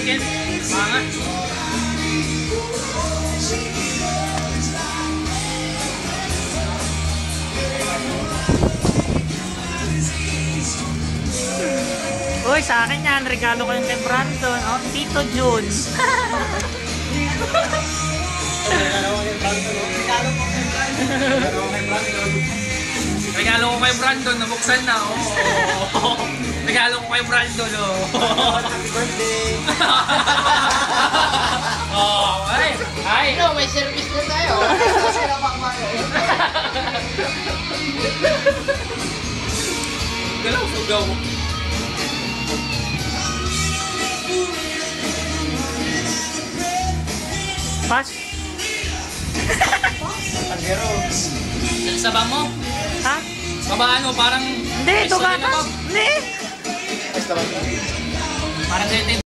chicken. Mga. Uy, sa akin yan. Regalo ko yung kay Brandon. Oh, Tito Jun. Regalo ko kay Brandon. Nabuksan na. Oh. Regalo ko kay Brandon. Happy birthday! Oh, ay. No, may service na tayo. Kasi naman kumain. Galaw, sugaw. Pas. Pagero. Sa bang mo? Ha? Paano? Parang... Hindi, ito ka. Hindi. Basta ba? Parang ganyan.